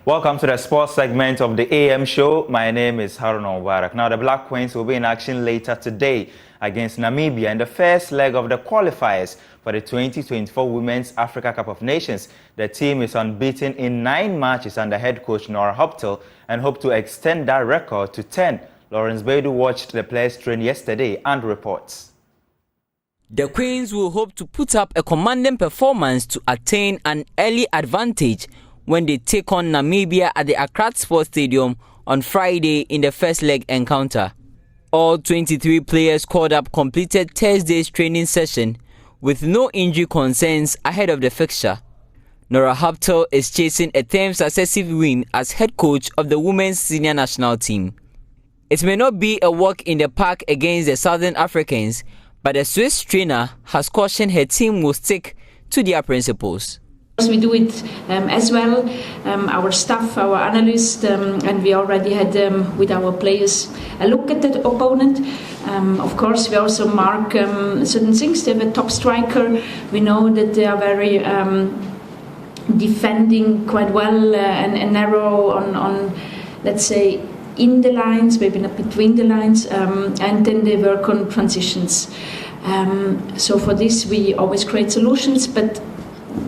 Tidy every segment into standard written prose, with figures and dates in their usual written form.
Welcome to the sports segment of the AM show. My name is Haruna Mubarak. Now, the Black Queens will be in action later today against Namibia in the first leg of the qualifiers for the 2024 Women's Africa Cup of Nations. The team is unbeaten in 9 matches under head coach Nora Hoptel and hope to extend that record to 10. Lawrence Beidou watched the players train yesterday and reports. The Queens will hope to put up a commanding performance to attain an early advantage when they take on Namibia at the Accra Sports Stadium on Friday in the first leg encounter. All 23 players called up completed Thursday's training session with no injury concerns ahead of the fixture. Nora Hoptel is chasing a 10th successive win as head coach of the women's senior national team. It may not be a walk in the park against the Southern Africans, but the Swiss trainer has cautioned her team will stick to their principles. We do it as well, our staff, our analysts, and we already had with our players a look at the opponent. Of course, we also mark certain things. They have a top striker. We know that they are very defending quite well and narrow on, let's say, in the lines, maybe not between the lines, and then they work on transitions. So for this, we always create solutions, but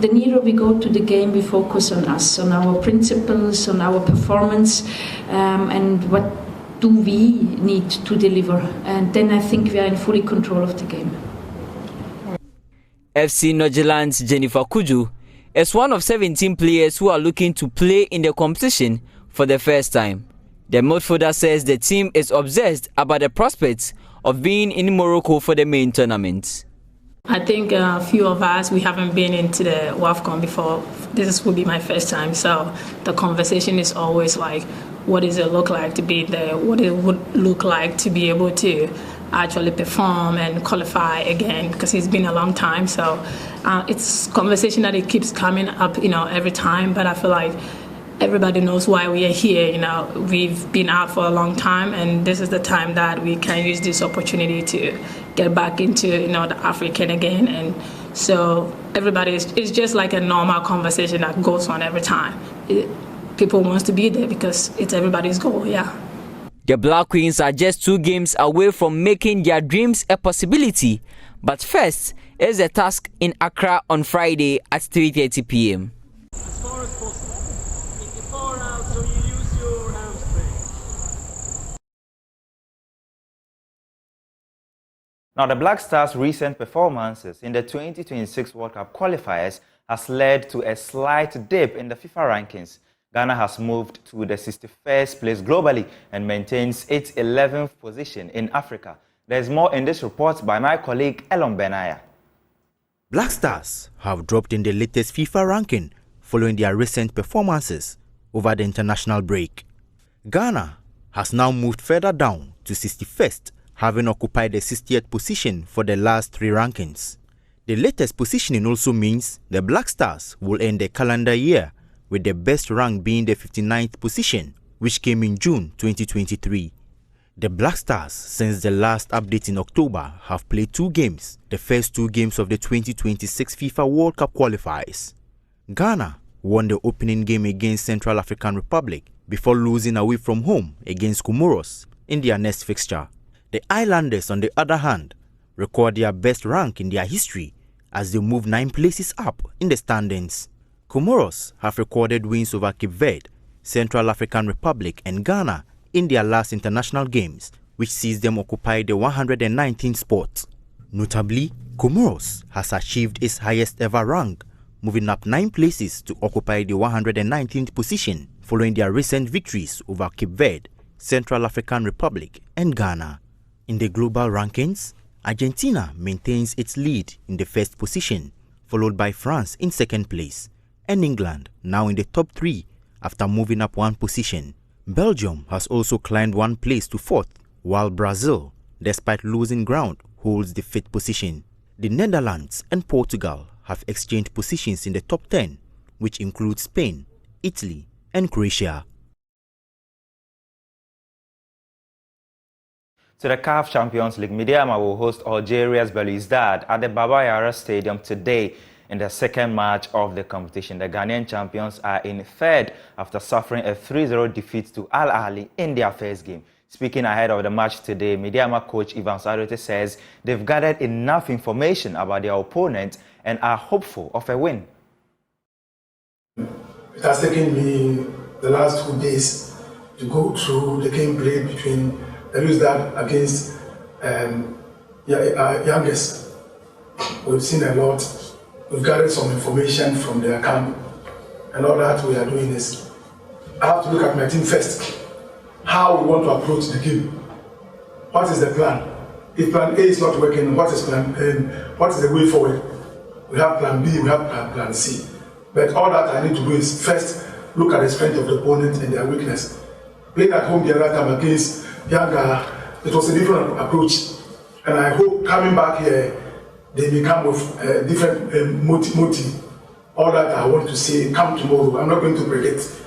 the nearer we go to the game, we focus on us, on our principles, on our performance, and what do we need to deliver. And then I think we are in fully control of the game. FC Norgeland's Jennifer Kuju is one of 17 players who are looking to play in the competition for the first time. The midfielder says the team is obsessed about the prospects of being in Morocco for the main tournament. I think a few of us, we haven't been into the WAFCON before. This will be my first time, so the conversation is always like, what does it look like to be there? What it would look like to be able to actually perform and qualify again, because it's been a long time. So it's conversation that it keeps coming up, every time. But I feel like everybody knows why we are here. We've been out for a long time, and this is the time that we can use this opportunity to get back into the African again. And so everybody it's just like a normal conversation that goes on every time. People want to be there because it's everybody's goal. Yeah. The Black Queens are just 2 games away from making their dreams a possibility. But first is a task in Accra on Friday at 3:30 p.m. As far as possible. If you're far out, so you use your hamstring. Now, the Black Stars' recent performances in the 2026 World Cup qualifiers has led to a slight dip in the FIFA rankings. Ghana has moved to the 61st place globally and maintains its 11th position in Africa. There's more in this report by my colleague Elon Benaya. Black Stars have dropped in the latest FIFA ranking following their recent performances over the international break. Ghana has now moved further down to 61st, having occupied the 60th position for the last 3 rankings. The latest positioning also means the Black Stars will end the calendar year with the best rank being the 59th position, which came in June 2023. The Black Stars, since the last update in October, have played 2 games, the first 2 games of the 2026 FIFA World Cup qualifiers. Ghana won the opening game against Central African Republic before losing away from home against Comoros in their next fixture. The Islanders, on the other hand, record their best rank in their history as they move 9 places up in the standings. Comoros have recorded wins over Cape Verde, Central African Republic and Ghana in their last international games, which sees them occupy the 119th spot. Notably, Comoros has achieved its highest ever rank, moving up 9 places to occupy the 119th position following their recent victories over Cape Verde, Central African Republic and Ghana. In the global rankings, Argentina maintains its lead in the first position, followed by France in second place, and England now in the top 3 after moving up 1 position. Belgium has also climbed 1 place to 4th, while Brazil, despite losing ground, holds the 5th position. The Netherlands and Portugal have exchanged positions in the top 10, which includes Spain, Italy, and Croatia. To the CAF Champions League, Midiama will host Algeria's Belouizdad at the Baba Yara Stadium today. in the second match of the competition. The Ghanaian champions are in third after suffering a 3-0 defeat to Al Ahly in their first game. Speaking ahead of the match today, Mediama coach Ivan Sadote says they've gathered enough information about their opponent and are hopeful of a win. It has taken me the last 2 days to go through the game played between the Luzdad against youngest. We've seen a lot. We've gathered some information from their camp, and all that we are doing is I have to look at my team first. How we want to approach the game. What is the plan? If plan A is not working, what is plan A? What is the way forward? We have plan B, we have plan C. But all that I need to do is first look at the strength of the opponent and their weakness. Playing at home the other time against Yanga, it was a different approach. And I hope coming back here, they may come with a different motive. All that I want to say, come tomorrow. I'm not going to predict.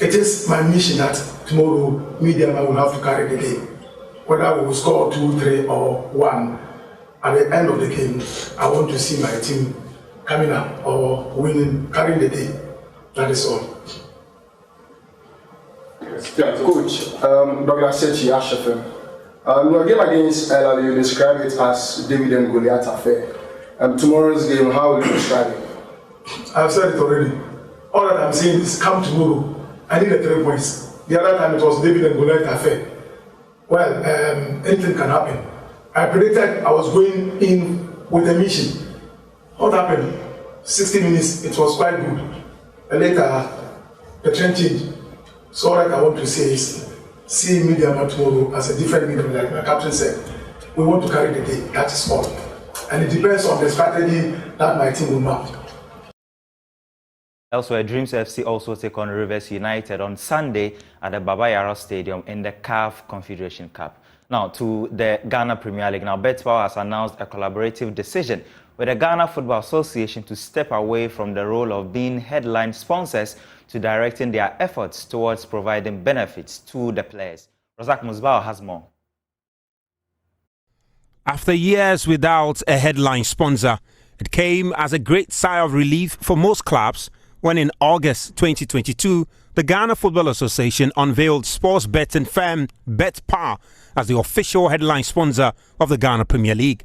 It is my mission that tomorrow Mediama will have to carry the game. Whether we will score 2, 3 or 1, at the end of the game, I want to see my team coming up or winning, carrying the day. That is all. Yeah, Coach, Dr. Sechi Ashefem. Your game against LA, you describe it as David and Goliath affair. Tomorrow's game, how will you describe it? I've said it already. All that I'm saying is come tomorrow. I need the 3 points. The other time it was David and Goliath affair. Well, anything can happen. I predicted I was going in with a mission. What happened? 60 minutes, it was quite good. And later, the trend changed. So all that I want to say is, see Mediama tomorrow as a different medium, like my captain said. We want to carry the day, that is all. And it depends on the strategy that my team will mount. Elsewhere, Dreams FC also take on Rivers United on Sunday at the Baba Yara Stadium in the CAF Confederation Cup. Now, to the Ghana Premier League. Now, Betpower has announced a collaborative decision with the Ghana Football Association to step away from the role of being headline sponsors to directing their efforts towards providing benefits to the players. Razak Musbao has more. After years without a headline sponsor, it came as a great sigh of relief for most clubs when in August 2022, the Ghana Football Association unveiled sports betting firm Betpower as the official headline sponsor of the Ghana Premier League.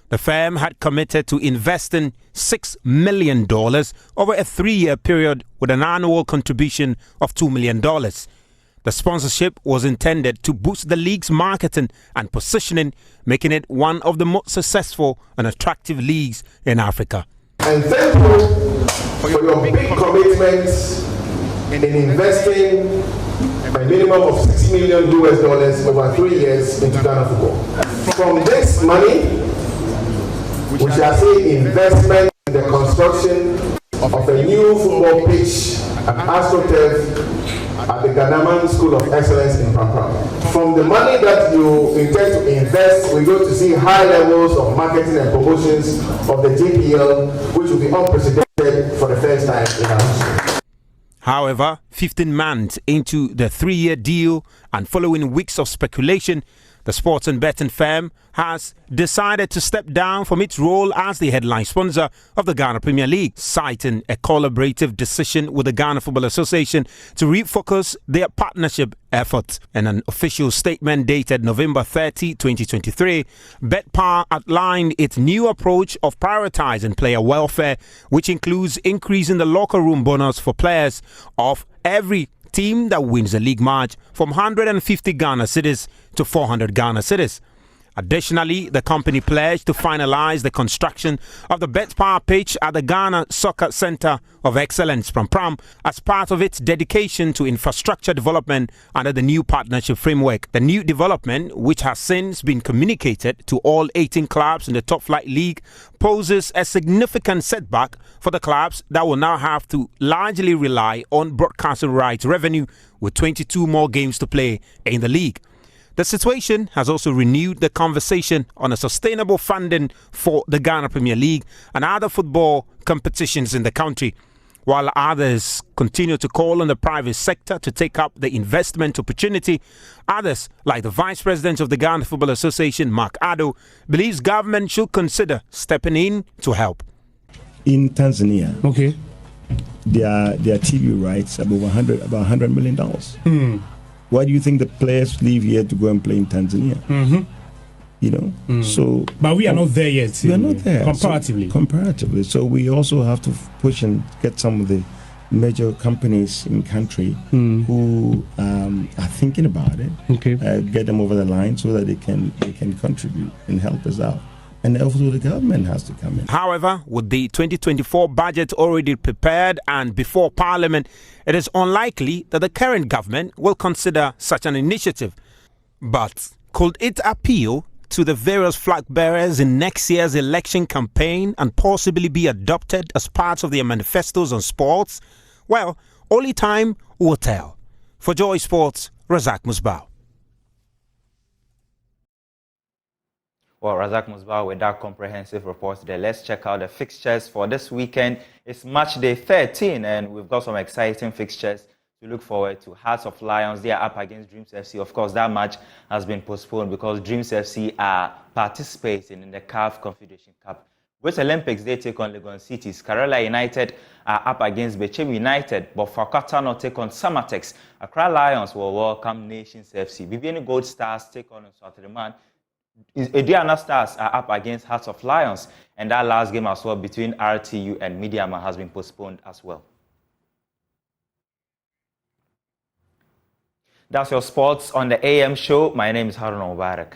The firm had committed to investing $6 million over a 3-year period with an annual contribution of $2 million. The sponsorship was intended to boost the league's marketing and positioning, making it one of the most successful and attractive leagues in Africa. And thank you for your big commitment in investing a minimum of $6 million over 3 years into Ghana football. From this money, we shall see investment in the construction of a new football pitch at AstroTurf at the Ghanaman School of Excellence in Pampram. From the money that you intend to invest, we're going to see high levels of marketing and promotions of the JPL, which will be unprecedented for the first time in our history. However, 15 months into the 3-year deal and following weeks of speculation, the sports and betting firm has decided to step down from its role as the headline sponsor of the Ghana Premier League, citing a collaborative decision with the Ghana Football Association to refocus their partnership efforts. In an official statement dated November 30, 2023, Betpower outlined its new approach of prioritizing player welfare, which includes increasing the locker room bonus for players of every team that wins the league match from 150 Ghana cedis to 400 Ghana cedis. Additionally, the company pledged to finalize the construction of the Betpower pitch at the Ghana Soccer Center of Excellence Pram as part of its dedication to infrastructure development under the new partnership framework. The new development, which has since been communicated to all 18 clubs in the top flight league, poses a significant setback for the clubs that will now have to largely rely on broadcasting rights revenue with 22 more games to play in the league. The situation has also renewed the conversation on a sustainable funding for the Ghana Premier League and other football competitions in the country. While others continue to call on the private sector to take up the investment opportunity, others, like the Vice President of the Ghana Football Association, Mark Addo, believes government should consider stepping in to help. in Tanzania. Okay. Their TV rights about $100 million. Why do you think the players leave here to go and play in Tanzania? You know, so but we are not there yet. We are not there comparatively. Comparatively, so we also have to push and get some of the major companies in country who are thinking about it. Okay, get them over the line so that they can contribute and help us out. And also the government has to come in. However, with the 2024 budget already prepared and before Parliament, it is unlikely that the current government will consider such an initiative. But could it appeal to the various flag bearers in next year's election campaign and possibly be adopted as part of their manifestos on sports? Well, only time will tell. For Joy Sports, Razak Musbao. Well, Razak Musbao with that comprehensive report today. Let's check out the fixtures for this weekend. It's match day 13 and we've got some exciting fixtures to look forward to. Hearts of Lions, they are up against Dreams FC. Of course, that match has been postponed because Dreams FC are participating in the CAF Confederation Cup. With Olympics, they take on Legon Cities. Karela United are up against Bechem United, but Fakatano take on Samatex. Accra Lions will welcome Nations FC. Bibiani Gold Stars take on Swatriman. Ediana Stars are up against Hearts of Lions, and that last game as well between RTU and Mediama has been postponed as well. That's your sports on the AM show. My name is Haruna Mubarak.